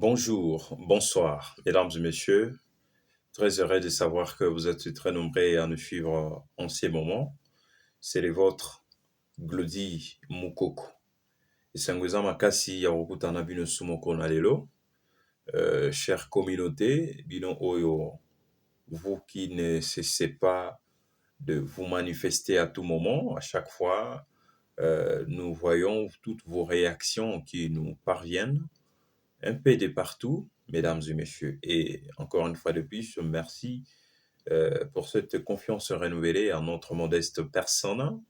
Bonjour, bonsoir, mesdames et messieurs. Très heureux de savoir que vous êtes très nombreux à nous suivre en ces moments. C'est le vôtre, Glody Mukoko. Esangweza makasi ya kokutana bino sumoko na lelo. Chère communauté, bino oyo, vous qui ne cessez pas de vous manifester à tout moment, à chaque fois, nous voyons toutes vos réactions qui nous parviennent un peu de partout, mesdames et messieurs. Et encore une fois de plus, merci pour cette confiance renouvelée en notre modeste personne,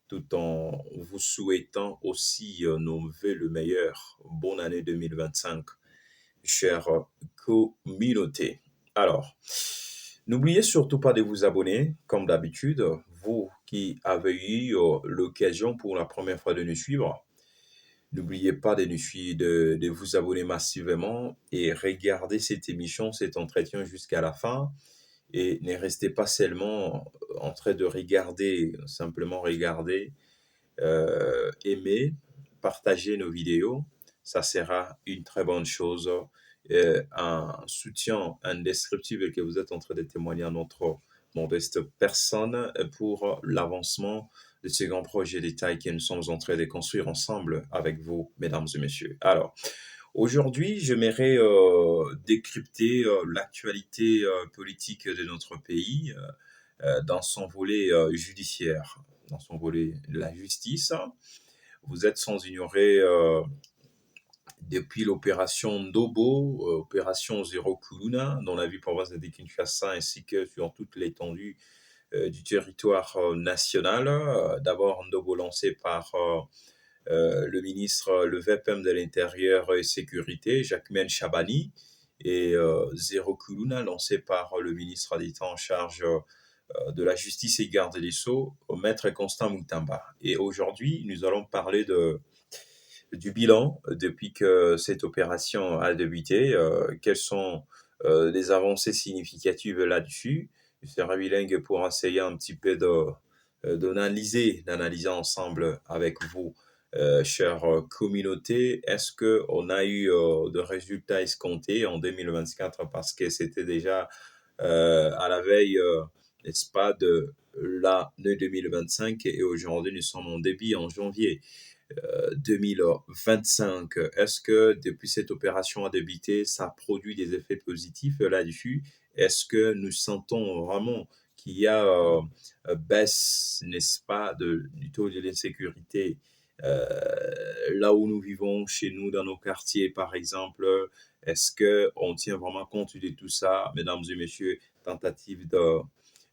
tout en vous souhaitant aussi nos vœux le meilleur. Bonne année 2025, chère communauté. Alors, n'oubliez surtout pas de vous abonner, comme d'habitude, vous qui avez eu l'occasion pour la première fois de nous suivre. N'oubliez pas de nous suivre, de vous abonner massivement et regardez cette émission, cet entretien jusqu'à la fin. Et ne restez pas seulement en train de regarder, simplement regarder, aimer, partager nos vidéos. Ça sera une très bonne chose, un soutien indescriptible que vous êtes en train de témoigner à notre modeste personne pour l'avancement de ce grand projet de taille que nous sommes en train de construire ensemble avec vous, mesdames et messieurs. Alors, aujourd'hui, j'aimerais décrypter l'actualité politique de notre pays dans son volet judiciaire, dans son volet de la justice. Vous êtes sans ignorer, depuis l'opération Ndobo, opération Zéro Kuluna, dans la ville province de Kinshasa, ainsi que sur toute l'étendue du territoire national. D'abord, Ndobo lancé par le ministre, le VPM de l'Intérieur et Sécurité, Jacquemaine Chabani, et Zéro Kuluna lancé par le ministre d'État en charge de la Justice et Garde des Sceaux, Maître Constant Moutamba. Et aujourd'hui, nous allons parler du bilan depuis que cette opération a débuté, quelles sont les avancées significatives là-dessus. Je serai bilingue pour essayer un petit peu d'analyser ensemble avec vous, chère communauté. Est-ce qu'on a eu de résultats escomptés en 2024 parce que c'était déjà à la veille, n'est-ce pas, de l'année 2025 et aujourd'hui nous sommes en début en janvier 2025. Est-ce que depuis cette opération a débuté, ça produit des effets positifs là-dessus? Est-ce que nous sentons vraiment qu'il y a baisse, n'est-ce pas, du taux de l'insécurité là où nous vivons, chez nous, dans nos quartiers, par exemple? Est-ce que on tient vraiment compte de tout ça, mesdames et messieurs? Tentative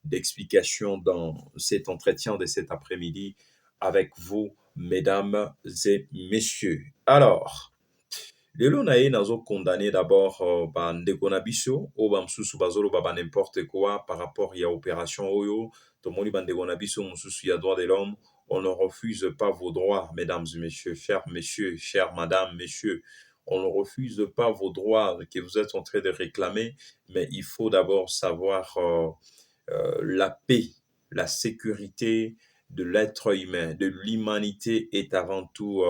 d'explication dans cet entretien de cet après-midi avec vous, mesdames et messieurs. Alors, lelo na ye nazo condamné d'abord bandeko na biso oyo bamosusu bazoloba ba n'importe quoi par rapport ya opération oyo tomoni bandeko na biso mosusu ya droit de l'homme. On ne refuse pas vos droits, mesdames et messieurs, chères madame, messieurs. On ne refuse pas vos droits que vous êtes en train de réclamer, mais il faut d'abord savoir la paix, la sécurité de l'être humain, de l'humanité est avant tout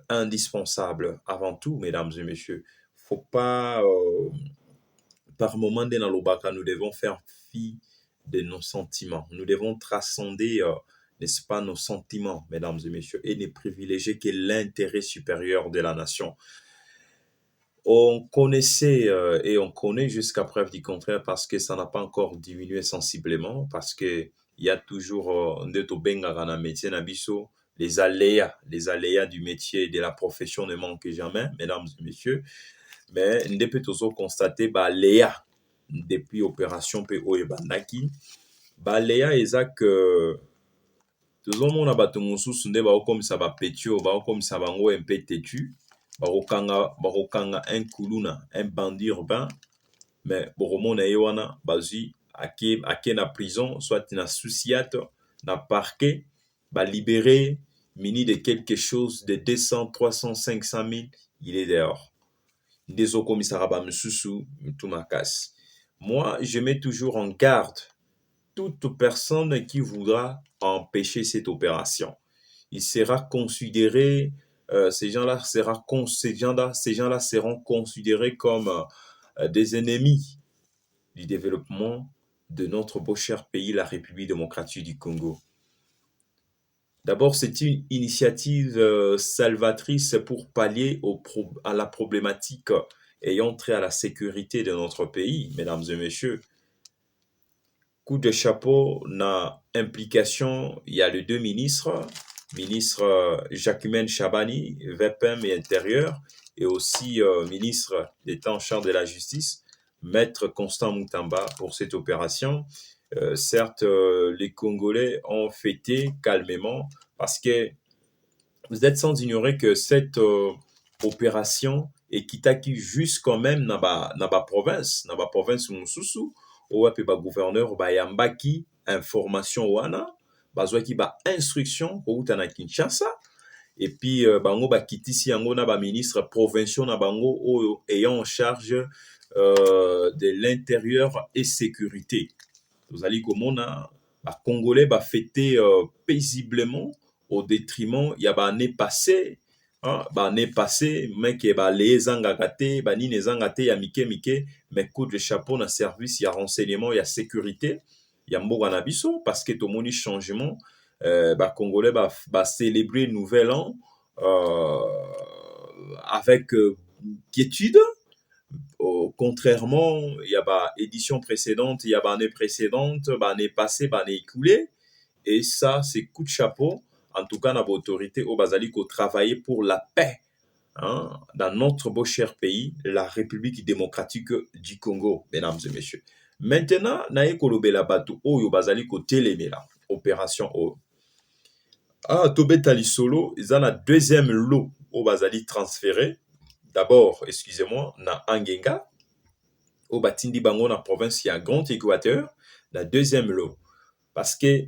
indispensable. Avant tout, mesdames et messieurs, faut pas, par moment de Nalobaka, nous devons faire fi de nos sentiments. Nous devons transcender, n'est-ce pas, nos sentiments, mesdames et messieurs, et ne privilégier que l'intérêt supérieur de la nation. On connaissait et on connaît jusqu'à preuve du contraire parce que ça n'a pas encore diminué sensiblement, parce que il y a toujours ndeto bengaka na métier na biso, les aléas du métier et de la profession ne manquent jamais, mesdames et messieurs. Mais nde pe tozo constater ba aléa depuis opération pe oyo bandaki, ba aléa eza que tozomona bato mosusu nde baokomisa bapetio baokomisa bango mpe tetu bakokanga un kuluna un bandit urbain mais bokomona ye wana bazwi ake na prison soit na susiate na parquet balibéré mini de quelque chose de 200 300 500 000 il est dehors nde ezokomisaka bamosusu mutu makasi. Moi je mets toujours en garde toute personne qui voudra empêcher cette opération. Il sera considéré ces gens-là seront considérés comme des ennemis du développement de notre beau cher pays, la République démocratique du Congo. D'abord, c'est une initiative salvatrice pour pallier à la problématique ayant trait à la sécurité de notre pays, mesdames et messieurs. Coup de chapeau, na implication, il y a les deux ministres, ministre Jacquemaine Chabani, VPM et Intérieur, et aussi ministre d'État en charge de la justice, Maître Constant Moutamba pour cette opération. Certes, les Congolais ont fêté calmement parce que vous êtes sans ignorer que cette opération est kitaki juste quand même dans la province Moussousou, où le gouverneur bayambaki information wana, bazwaki ba instruction pour na Kinshasa, et puis bango bakitisi yango na ba ministre provinciaux na bango ayant en charge de l'intérieur et sécurité. Vous allez komona ba Congolais ba fêter paisiblement au détriment il y a ba année passée année passée mais que ba les angakate ba ni les angate ya mike mais coup de chapeau na service il y a renseignement il y a sécurité il y a mboka na biso parce que to moni changement ba Congolais ba célébrer nouvel an avec quiétude. Contrairement, il y a bah édition précédente, il y a bah année précédente, bah année passée, bah année écoulée. Et ça, c'est coup de chapeau. En tout cas, notre autorité au Basali qui travailler pour la paix dans notre beau cher pays, la République démocratique du Congo, mesdames et messieurs. Maintenant, naye kolobela batu oyo Basali ko telemela opération o. Tobetali solo, ils ont la deuxième lot au Basali transféré. D'abord, excusez-moi, na Angenga, au Batindi Bango, na province, il y a Grand Équateur, la deuxième lot. Parce que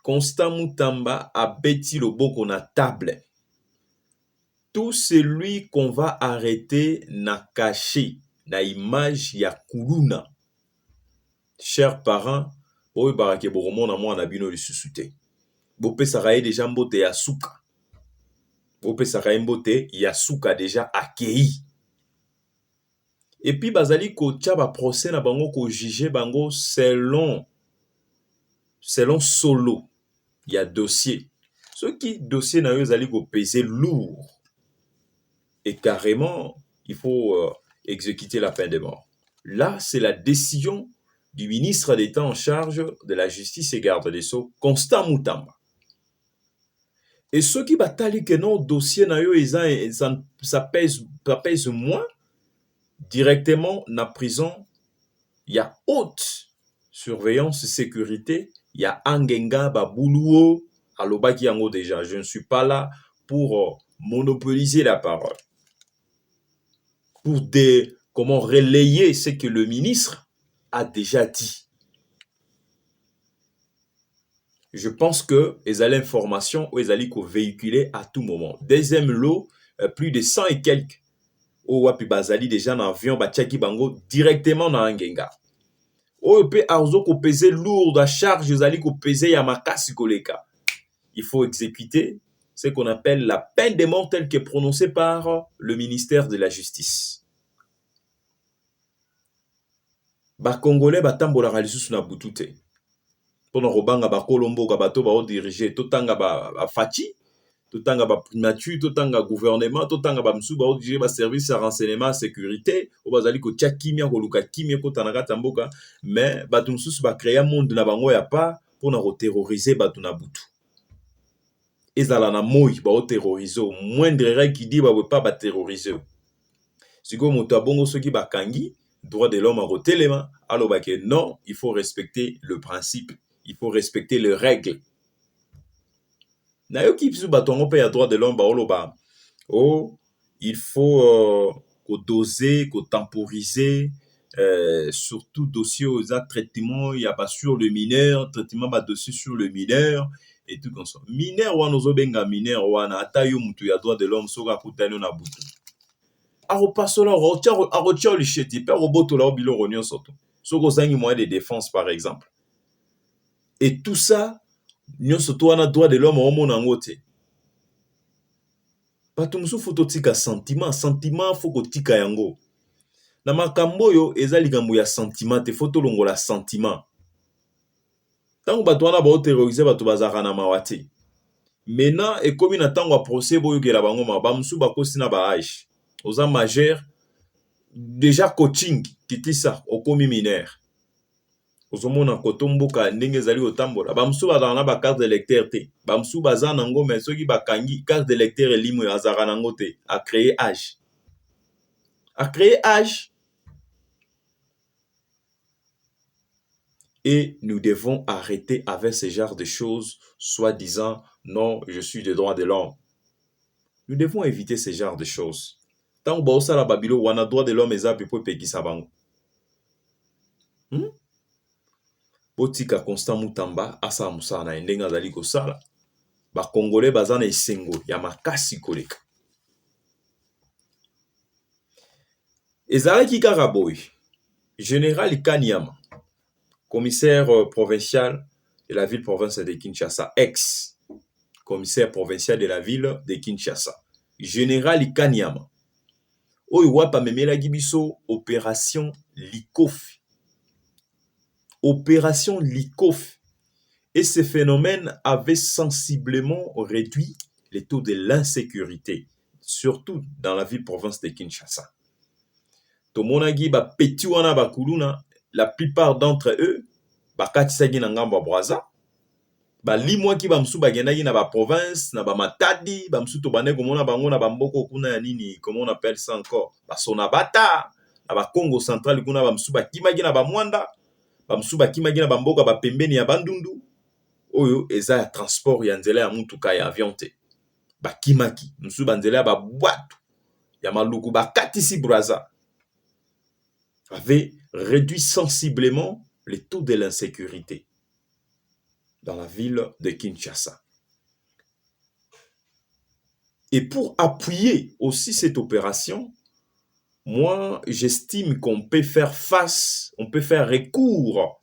Constant Moutamba a bêti le beau qu'on a table. Tout celui qu'on va arrêter n'a caché, na image ya Kuluna. Chers parents, oyo barake boromona mwana bino lisusu te. Bope saraye déjà mbote ya suka. Bope saraye mbote ya suka déjà accueilli. Et puis bazali ko tia ba procès na bango ko juger bango selon solo. Il y a dossier. Ce qui dossier na yo zali ko peser lourd. Et carrément, il faut exécuter la peine de mort. Là, c'est la décision du ministre d'État en charge de la justice et garde des Sceaux, Constant Moutamba. Et ceux qui bataillent que non dossier na yo ça pèse moins. Directement dans la prison, il y a haute surveillance sécurité, il y a Angenga, Babuluo, Alobaki Yango déjà. Je ne suis pas là pour monopoliser la parole. Pour comment relayer ce que le ministre a déjà dit. Je pense que les informations ou les allaient véhiculer à tout moment. Deuxième lot, plus de 100 et quelques. Ou wapi bazali déjà dans avion batiaki bango directement dans Angenga. Ou pe arzo ko peser lourd à charge zali ko peser ya makasi koleka. Il faut exécuter ce qu'on appelle la peine de mort telle que prononcée par le ministère de la Justice. Ba Congolais batambola lisusu na butute. Pona robanga ba Kolombo ka bato ba diriger totanga ba Fati. Totanga ba primature, totanga gouvernement, totanga ba msu ba diriger ba service à renseignement sécurité, o bazali ko tia kimia ko luka kimia ko tanaka tamboka, mais ba tumsusu ba créer monde na bango ya pas pour na terroriser ba tuna butu. Ezala na moi ba terroriser, moindre règle qui dit ba pas ba terroriser. Siko moto abongo soki ba kangi, droit de l'homme à rotelema, alors ba que non, il faut respecter le principe, il faut respecter les règles. Nayoki biso batongo pe ya droit de l'homme baoloba il faut doser, temporiser, surtout dossier aux traitements il y a pas sur le mineur, traitement ba dossier sur le mineur et tout comme ça. Mineur wana ozobenga mineur wana ata yo mutu ya droit de l'homme soka kutani na butu. Aropasola arotia licheti pe robotola biloko nyonso to. Soko zangi moyen de défense par exemple. Et tout ça nyonso to wana droit de l'homme omona ngote. bato mosusu totika sentiment faut kotika yango. Na makambo oyo eza likambo ya sentiment te, faut tolongola sentiment. Tango bato wana baoterrorize bato bazalaka na mawa te. Maintenant ekomi na ntango ya procès boyokela bango mawa, bamosusu bakosi na baage, oza majeur déjà coaching kitisa okomi mineur. Ozomona koto mboka ndenge ezali kotambola, bamosusu bazalaka na bacarte de lecteur te, bamosusu baza nango mais soki bakangi carte de lecteur elimo azalaka nango te, a créer âge. A créer âge. Et nous devons arrêter avec ce genre de choses, soi-disant, non, je suis des droits de l'homme. Nous devons éviter ce genre de choses. Tant que la Babylone, on a droit de l'homme et pour péki sabango. Botika Constant Mutamba, asa musana, ndenga zali ko sala. Ba Congolais bazana esengo, ya makasi koleka. Ezalaki Karaboy, Général Kanyama, commissaire provincial de la ville-province de Kinshasa, ex-commissaire provincial de la ville de Kinshasa, Général Kanyama. Oyo wapa memela gibiso opération Likofi. Opération Likofi. Et ce phénomène avait sensiblement réduit les taux de l'insécurité, surtout dans la ville-province de Kinshasa. Tomonagi ba peti wana bakuluna, la plupart d'entre eux, bakatisaki na ngambo Brazza, ba limwa ki bamsu bagendaki na ba province, na ba Matadi, bamsu to bane komona bango na bamboko kuna ya nini, comment on appelle ça encore, ba Sonabata, na ba Congo central kuna bamsu bakimaki na ba Mwanda, bamsu bakimaki na bamboka ba pembeni ya Bandundu, oyo eza ya transport ya nzela ya mutuka ya avion te. Bakimaki, msu banzela ya ba bwatu, ya maluku bakatisi Brazza, avait réduit sensiblement les taux de l'insécurité dans la ville de Kinshasa. Et pour appuyer aussi cette opération, moi, j'estime qu'on peut faire face, on peut faire recours,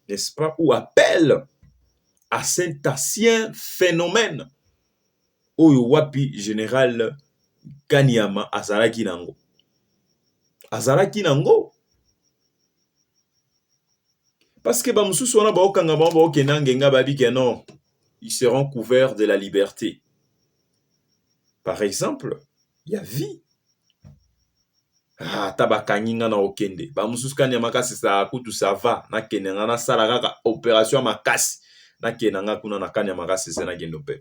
n'est-ce pas, ou appel à cet ancien phénomène. Oyo wapi général Kanyama azalaki nango. Azalaki nango. Parce que bamususu wana baokanga bango baokenda ngenga babi ke non, ils seront couverts de la liberté. Par exemple, il y a vie. Ah, tabakangi nga na okende. Bamususu kanya makasi sa kutu ça va. Na kende nga na sala kaka opération makasi. Na kende nga kuna na kanya makasi se na gendo pe.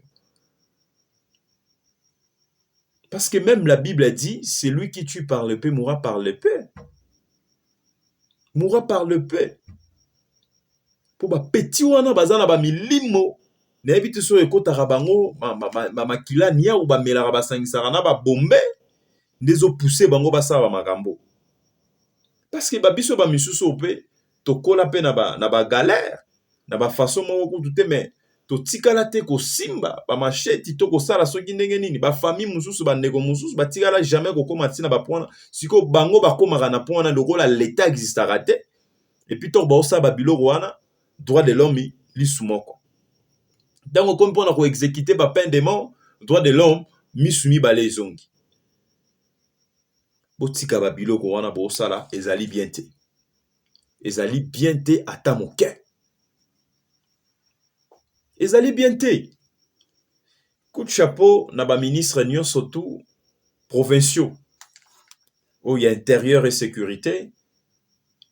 Parce que même la Bible a dit, celui qui tue par l'épée mourra par l'épée. Mourra par l'épée. Pour ba petit wana bazana ba milimo na ebite so ekotaka bango makila nia ou ba melaka basangisaka na ba bombe ndezo pousser bango basala makambo. Parce que ba biso ba misusu pe tokola pe na ba galère na ba façon moko kutu te mais to tikala te ko simba ba machete to ko sala soki ndenge nini ba famille mususu ba ndeko mususu ba tikala jamais ko koma tina ba point siko bango ba komaka na point na lokola l'état existera te et puis to ba osa ba biloko wana droit de l'homme li soumoko. Donc comme pour na exécuter ba peine de mort, droit de l'homme mi soumi ba les zongi. Botika ba biloko wana bo sala ezali bien te. Ezali bien te ata moke. Ezali bien te. Coup de chapeau na ba ministre nyonso tout provinciaux. Où il y a intérieur et sécurité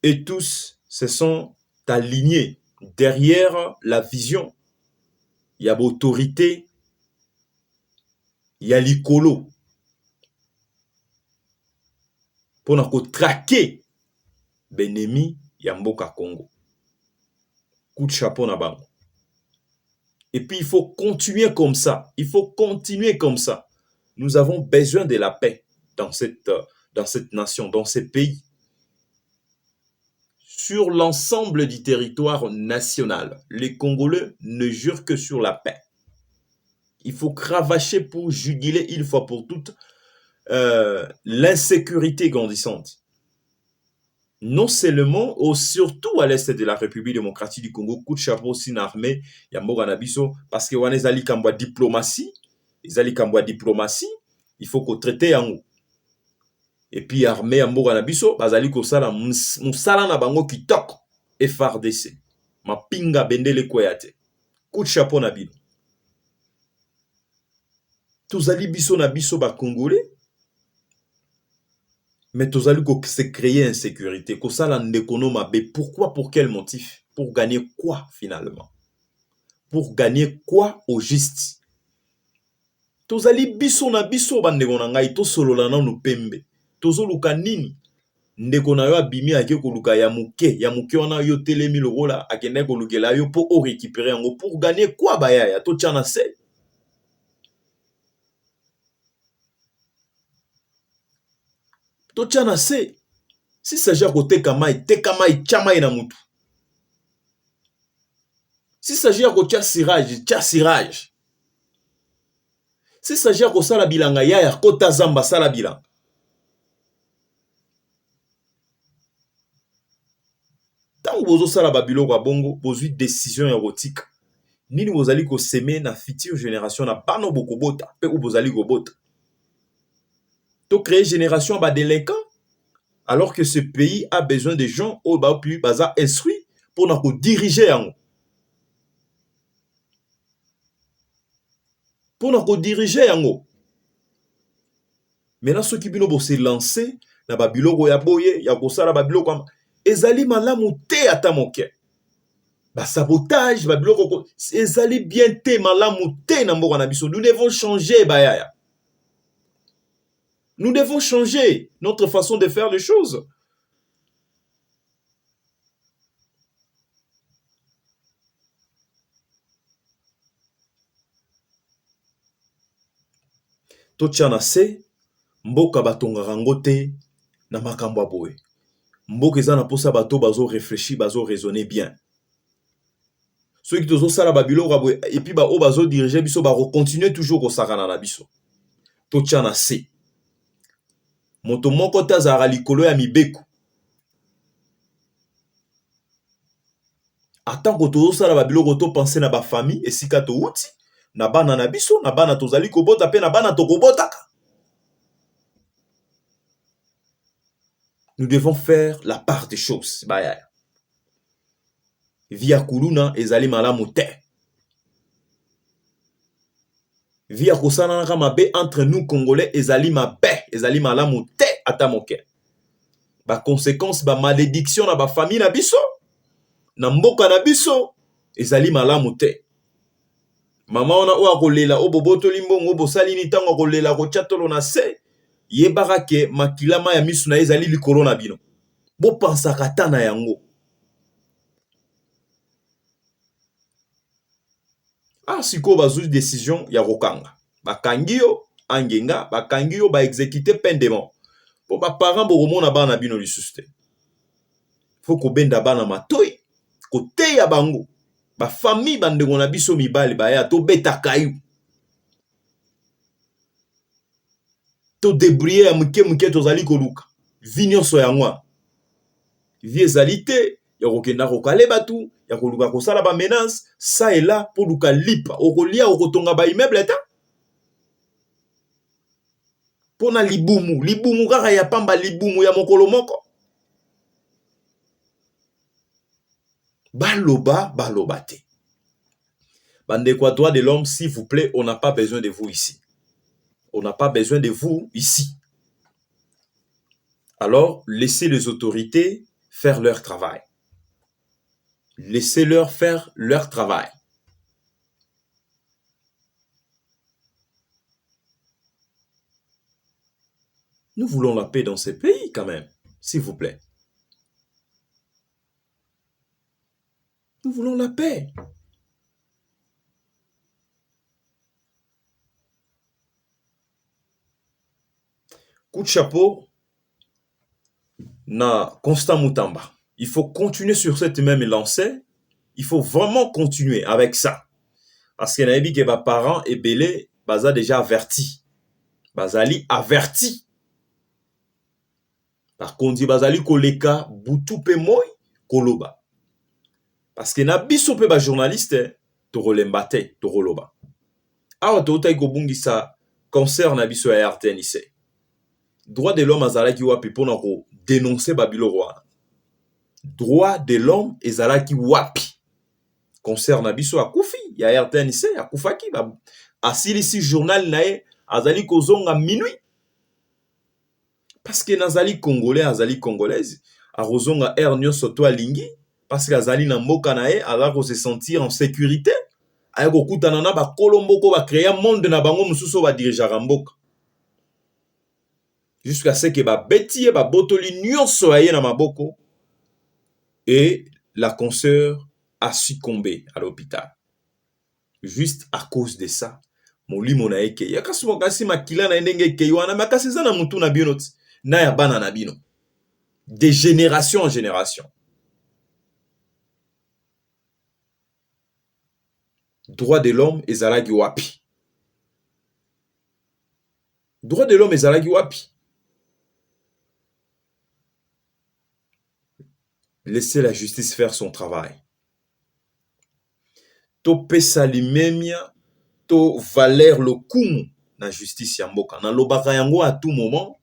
et tous se sont alignés derrière la vision. Il y a l'autorité, il y a l'icolo. Pour nous traquer l'ennemi, il y a Mboka Congo. Coup de chapeau na bango. Et puis il faut continuer comme ça. Il faut continuer comme ça. Nous avons besoin de la paix dans cette nation, dans ces pays. Sur l'ensemble du territoire national, les Congolais ne jurent que sur la paix. Il faut cravacher pour juguler une fois pour toutes l'insécurité grandissante. Non seulement, ou surtout à l'est de la République démocratique du Congo, coup de chapeau aussi une armée, il y a Mboganabiso, parce que on est allé comme diplomatie, ils allaient comme diplomatie, il faut qu'on traite yango. Et puis armée ya mboka na biso bazali kosala musala na bango kitoko. FARDC mapinga bendele kwea te. Coup de chapeau na bino. Tozali biso na biso ba congolais, mais tozali ko se créer insécurité, kosala ndekono mabe. Pourquoi? Pour quel motif? Pour gagner quoi finalement? Pour gagner quoi au juste? Tozali biso na biso bandeko na ngai tosolola nanu pembe. Tozoluka nini? Ndeko na yo abimi ake koluka ya muke wana yo telemi lokola akende kolukela yo po o récupérer yango. Pour gagner quoi bayaya? Totia na se. Totia na se. Si s'agit à koteka mai, teka mai chama na mutu. Si s'agit à kotia sirage, tia sirage. Si s'agit à kosala bilanga ya kota zamba sala bilanga. Tant que vous avez babilo kwa bongo, vous avez décision érotique. Nini vous allez ko semer na future génération na bano bokobota, pe ou vous allez ko bota. To créer génération ba délinquants alors que ce pays a besoin de gens au ba plus baza instruits pour na ko diriger yango. Pour na ko diriger yango. Maintenant ceux qui bino bo se lancer na babilo ko ya boye, ya ko sala babilo kwa ezali malamu te ata moke. Ba sabotage, ba biloko ezali bien te malamu te na mboka na biso. Nous devons changer bayaya. Nous devons changer notre façon de faire les choses. Totiana se mboka batongaka ngo te na makambo ya boye. Mboka eza na posa bato bazo réfléchir, bazo raisonner bien. Ceux qui tozo sala babilo boye et puis ba o bazo diriger biso ba continuer toujours ko sakana na biso. Totiana se moto moko tazara likolo ya mibeko. Attends que tozo sala babilo ko to penser na ba famille esika to uti na bana na biso na bana tozali kobota pe na bana tokobotaka. Nous devons faire la part des choses. Bayaya. Via kuluna ezali malamu te. Via kosana na mabe entre nous congolais ezali mabe, ezali malamu te ata moke. Ba conséquence ba malédiction na ba famille na biso, na mboka na biso ezali malamu te. Mama ona o akolela o boboto limbongo bosali ni tango akolela ko chatolo na se. Yebaka ke makilama ya misu na ezali likolo na bino. Bo pensaka ta na yango. Siko bazui décision ya kokanga. Bakangi yo angenga, bakangi yo ba exécuter peine de mort. Po ba parents bo komona bana bino lisusu te. Faut ko benda bana matoi, ko teya bango. Ba famille bandeko na biso mibali ba ya to beta kayu. To débrouiller ya muke tozali koluka. Vignon so yango. Vie ezali te, ya kokenda kokale batu, ya koluka kosala ba menace, ça et là pour luka lipa, okolia okotonga ba immeuble ta. Pona libumu kaka ya pamba libumu ya mokolo moko. Baloba te. Bandeko droit de l'homme, s'il vous plaît, on n'a pas besoin de vous ici. On n'a pas besoin de vous ici. Alors, laissez les autorités faire leur travail. Laissez-leur faire leur travail. Nous voulons la paix dans ces pays quand même, s'il vous plaît. Nous voulons la paix. Coup de chapeau na Constant Mutamba. Il faut continuer sur cette même lancée. Il faut vraiment continuer avec ça. Parce que naebi que ba parents et belé baza déjà averti. Bazali averti. Par contre, bazali koleka butu pe moy koloba. Parce que na biso pe ba journaliste to rolembate to roloba. Awa to utai ko bungisa concert na biso ya RTNC. Droit de l'homme azalaki wapi pona ko dénoncer Babilo wana. Droit de l'homme ezalaki wapi. Concert na biso akufi ya RTNC akufaki ba asilisi journal nae azali kozonga minuit. Parce que nazali congolais azali congolaise arozonga air nyonso to alingi parce que azali na mboka nae ala ko se sentir en sécurité. Ayako kutana na ba kolomboko ba créer monde na bango mususu ba dirigeaka mboka. Jusqu'à ce que ba beti ba botoli nyonso aye na maboko et la consoeur a succombé à l'hôpital. Juste à cause de ça, molimo na eke ya kasumo kasi makila na ndenge ke wana makasi za na mutu na bino na ya bana na bino. De génération en génération. Droit de l'homme ezalaki wapi. Droit de l'homme ezalaki wapi. Laissez la justice faire son travail. To pesa limemia, to valer le kumu na justice ya mboka. Na lobaka yango à tout moment.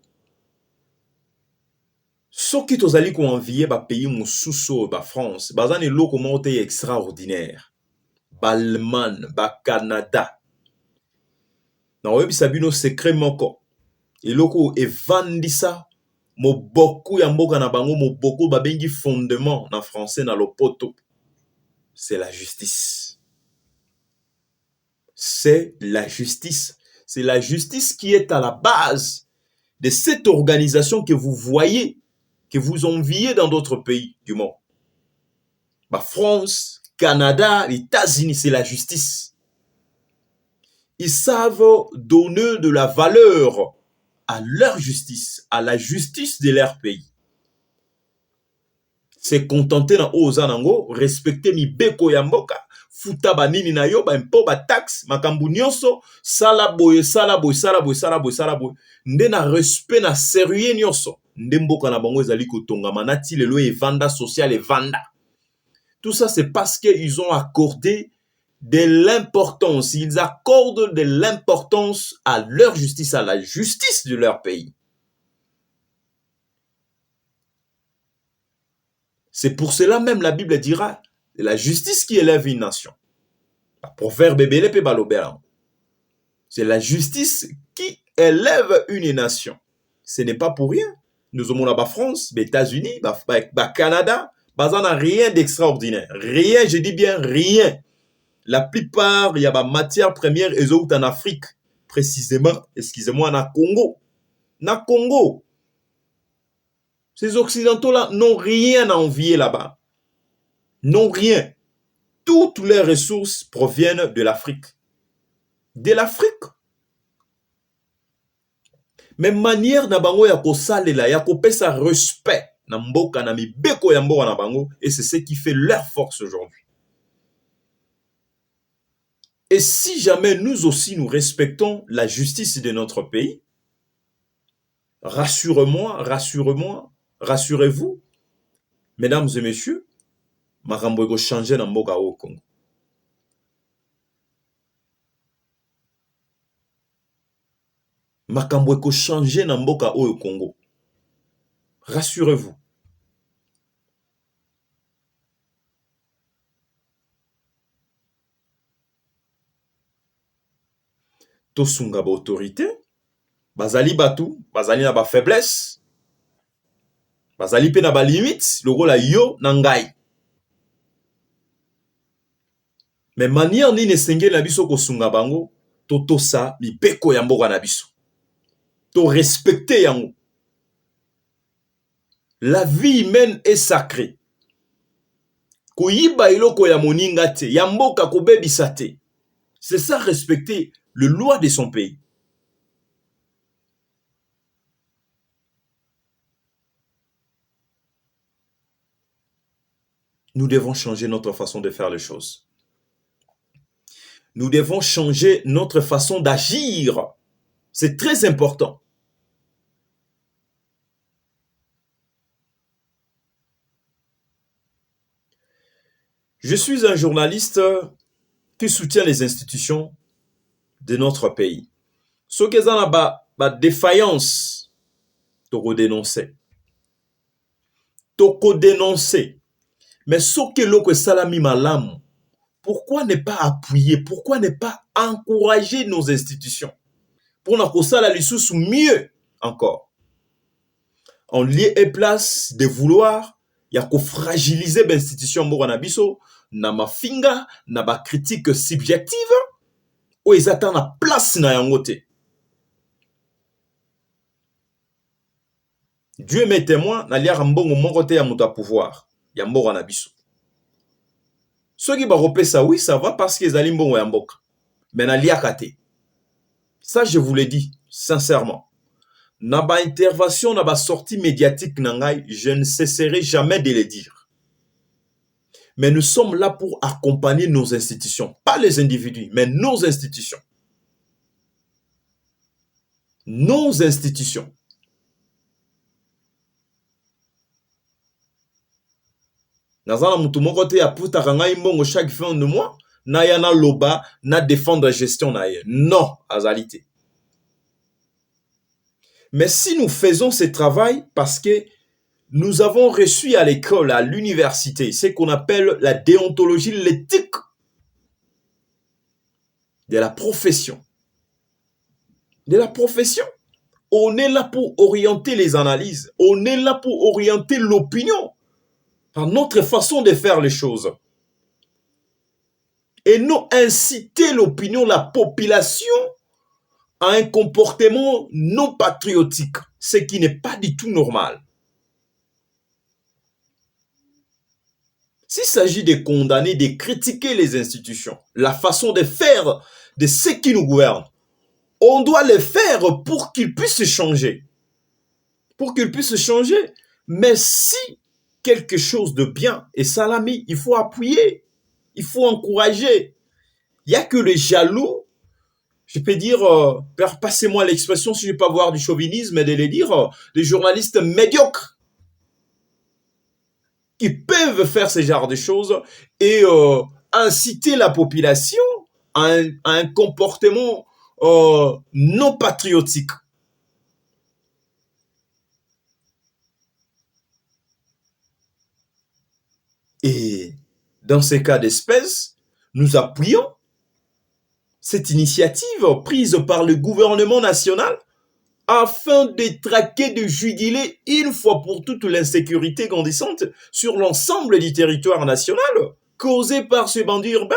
Soki tozali ko envier ba pays mususu ba France, bazani loko monte extraordinaire. Ba Allemagne, ba Canada. Na oyebisa bino secret moko. Eloko evandisa moboku ya mboka na bango moboku babengi fondement na français na lopoto. C'est la justice. C'est la justice. C'est la justice qui est à la base de cette organisation que vous voyez, que vous enviez dans d'autres pays du monde. Bah, France, Canada, les États-Unis, c'est la justice. Ils savent donner de la valeur à leur justice, à la justice de leur pays. C'est contenter na ozanango, respecter mi beko ya mboka, futa banini na yo, ba impo, ba taxe, makambu nyonso, sala boye, sala boye, sala boye, sala boye, sala boye. Nde na respect na sérieux nyonso. Nde mboka na bango ezali kotonga manati lelo evanda social evanda. Tout ça c'est parce qu'ils ont accordé de l'importance, ils accordent de l'importance à leur justice, à la justice de leur pays. C'est pour cela même la Bible dira la justice qui élève une nation. Proverbe bébé pe balobela. C'est la justice qui élève une nation. Ce n'est pas pour rien. Nous sommes là-bas France, les États-Unis, Canada, ça n'a rien d'extraordinaire. Rien, je dis bien rien. La plupart, il y a des matières premières et autres en Afrique. Précisément, excusez-moi, en Congo. Na Congo. Ces Occidentaux-là n'ont rien à envier là-bas. N'ont rien. Toutes les ressources proviennent de l'Afrique. De l'Afrique. Mais manière na bango ya ko salela, ya ko pesa respect na mboka na mibeko ya mboka na bango, et c'est ce qui fait leur force aujourd'hui. Et si jamais nous aussi nous respectons la justice de notre pays, rassurez-moi, rassurez-vous, mesdames et messieurs, makambo eko changer na mboka au Congo. Makambo eko changer na mboka au Congo. Rassurez-vous. Tosunga ba autorité, bazali batu, bazali na ba faiblesse, bazali pe na ba limite, lokola yo na ngai. Mais manière nini esengeli na biso kosunga bango, totosa mibeko ya mboka na biso. To respecter yango. La vie humaine est sacrée. Koyiba iloko ya moninga te, ya mboka kobebisa te. C'est ça respecter le loi de son pays. Nous devons changer notre façon de faire les choses. Nous devons changer notre façon d'agir. C'est très important. Je suis un journaliste qui soutient les institutions de notre pays. Ce qui est la défaillance, toko dénoncer. Toko dénoncer. Mais ce que l'on salami malamu, pourquoi ne pas appuyer, pourquoi ne pas encourager nos institutions pour que ça la sous mieux encore. En lieu et place de vouloir, il y a qu'au fragiliser l'institution Moranabiso, na ma finga, na ba critique subjective, où ils attendent la place na yangote. Dieu m'est témoin, na liya mbongo mon côté ya muta pouvoir, ya Moranabiso. Ceux qui repérer ça, oui, ça va parce qu'ils allaient mbongo ya mboka. Mais na liya kate. Ça, je vous l'ai dit, sincèrement. Na ba intervention, na ba sortie médiatique nangai, je ne cesserai jamais de le dire. Mais nous sommes là pour accompagner nos institutions. Pas les individus, mais nos institutions. Nos institutions. Nazana mutumo kote ya puta kangai mbongo chaque fin de mois, na yana loba, na défendre la gestion na ye. Non, azalité. Mais si nous faisons ce travail parce que nous avons reçu à l'école, à l'université, ce qu'on appelle la déontologie, l'éthique de la profession. De la profession. On est là pour orienter les analyses. On est là pour orienter l'opinion par notre façon de faire les choses. Et non inciter l'opinion, la population, à un comportement non patriotique, ce qui n'est pas du tout normal. S'il s'agit de condamner, de critiquer les institutions, la façon de faire de ceux qui nous gouvernent, on doit le faire pour qu'ils puissent changer. Pour qu'ils puissent changer. Mais si quelque chose de bien est salami, il faut appuyer, il faut encourager. Il n'y a que les jaloux, je peux dire, passez-moi l'expression si je ne vais pas avoir du chauvinisme, et de les dire, des journalistes médiocres qui peuvent faire ce genre de choses et inciter la population à un comportement non patriotique. Et dans ces cas d'espèce, nous appuyons cette initiative prise par le gouvernement national afin de traquer, de juguler une fois pour toutes l'insécurité grandissante sur l'ensemble du territoire national causée par ce bandit urbain,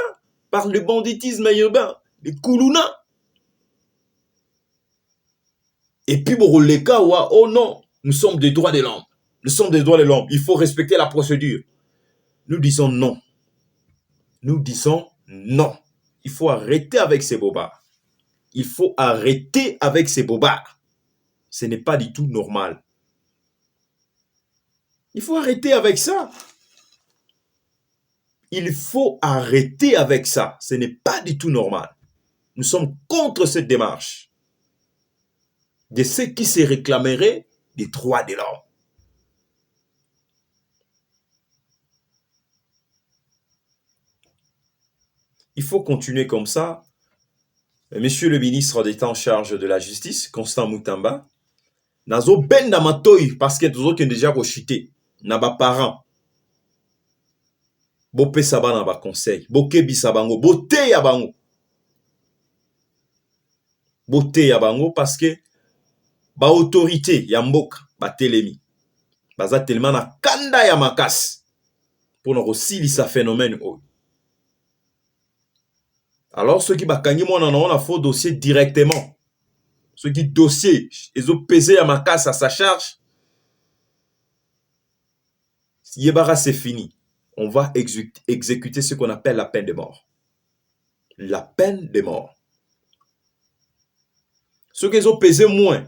par le banditisme urbain, les Koulouna. Et puis, bon, les cas où, oh non, nous sommes des droits de l'homme. Nous sommes des droits de l'homme. Il faut respecter la procédure. Nous disons non. Nous disons non. Il faut arrêter avec ces bobards. Il faut arrêter avec ces bobards. Ce n'est pas du tout normal. Il faut arrêter avec ça. Il faut arrêter avec ça. Ce n'est pas du tout normal. Nous sommes contre cette démarche de ceux qui se réclameraient des droits de l'homme. Il faut continuer comme ça. Monsieur le ministre d'État en charge de la justice, Constant Moutamba, nazo ben na matoy parce que tous autres déjà rechuté na ba parents. Bo pesa ba na ba conseil, bo kebisa bango, bo te ya bango. Bo te ya bango parce que ba autorité ya mboka ba telemi. Baza tellement na kanda ya makas pour nous aussi sa phénomène. Alors ceux qui bakangi mona na on a faux dossier directement. Ceux qui dossier, ils ont pesé à ma casse à sa charge. Yébara, c'est fini. On va exécuter ce qu'on appelle la peine de mort. La peine de mort. Ceux qui ont pesé moins,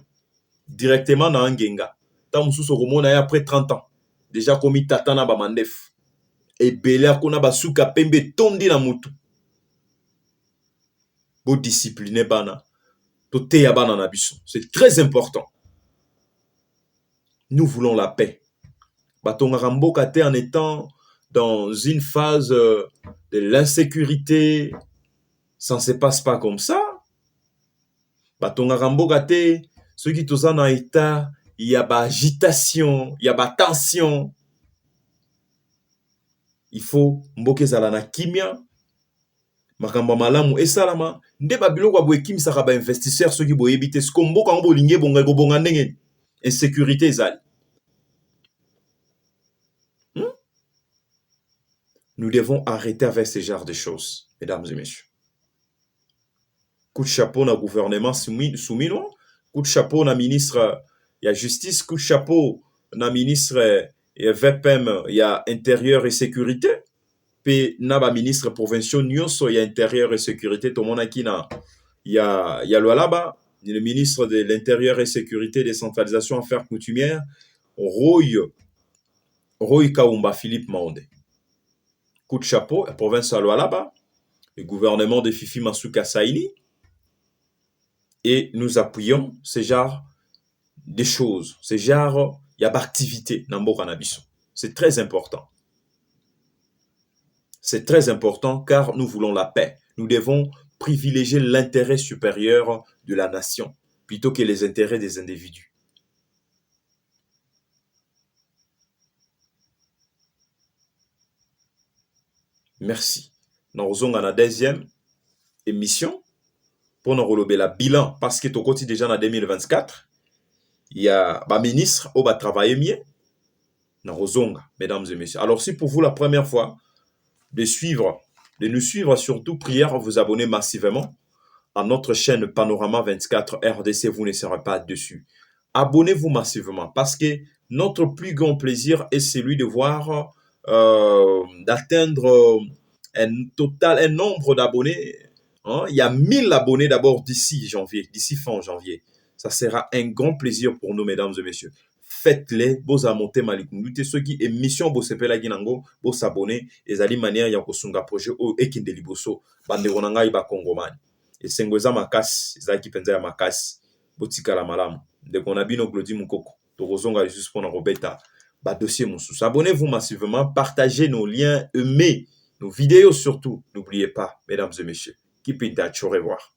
directement dans un genga. Tant que après 30 ans. Déjà commis tatana ba mandef. Et belé kona ba suka pembe tondi na mutu. Bo discipliner bana. C'est très important. Nous voulons la paix. Batonga Ramboka en étant dans une phase de l'insécurité, ça ne se passe pas comme ça. batongaka mboka te soki toza na état ya baagitation ya batension. Il faut mboka ezala na kimia, makambo malamu esalama, nde babiloko boye ekimisaka bainvestisseur soki boyebi te siko mboka yango bolingi ebonga ekobonga ndenge insécurité ezali. Nous devons arrêter avec ce genre de choses, mesdames et messieurs. Coup de chapeau na gouvernement soumino, coup de chapeau na ministre ya justice, coup de chapeau na ministre ya VPM ya intérieur et sécurité, pe na ba ministre provinciaux nyonso ya intérieur et sécurité, to monaki na ya Lualaba, le ministre de l'intérieur et sécurité, décentralisation affaires coutumières, Roy Kaumba Philippe Maonde. Coup de chapeau, la province de Lualaba, le gouvernement de Fifi Masuka Saini, et nous appuyons ce genre de choses, ce genre d'activités dans le cannabis. C'est très important. C'est très important car nous voulons la paix. Nous devons privilégier l'intérêt supérieur de la nation plutôt que les intérêts des individus. Merci. Nous avons la deuxième émission pour nous relever la bilan parce que tout déjà en 2024. Il y a un ministre qui va travailler mieux. Mesdames et messieurs. Alors, si pour vous la première fois de nous suivre, surtout prière, vous abonner massivement à notre chaîne Panorama 24 RDC, vous ne serez pas dessus. Abonnez-vous massivement parce que notre plus grand plaisir est celui de voir, d'atteindre un nombre d'abonnés. Hein? Il y a 1000 abonnés d'abord d'ici fin janvier. Ça sera un grand plaisir pour nous, mesdames et messieurs. Faites-les, vous amonter malikundu, ceux qui émission vous sepela ginango, vous s'abonner, et zali manière ya kosunga projet o ekindeli boso, bande ronanga iba kongomani. Et sengweza makasi, zaki penza ya makasi, botika la malamu. De konabino glodi mukoko, to rozonga juste pour na robeta, ba dossier moussous. Abonnez-vous massivement, partagez nos liens, aimez nos vidéos surtout. N'oubliez pas, mesdames et messieurs, keep in touch, au revoir.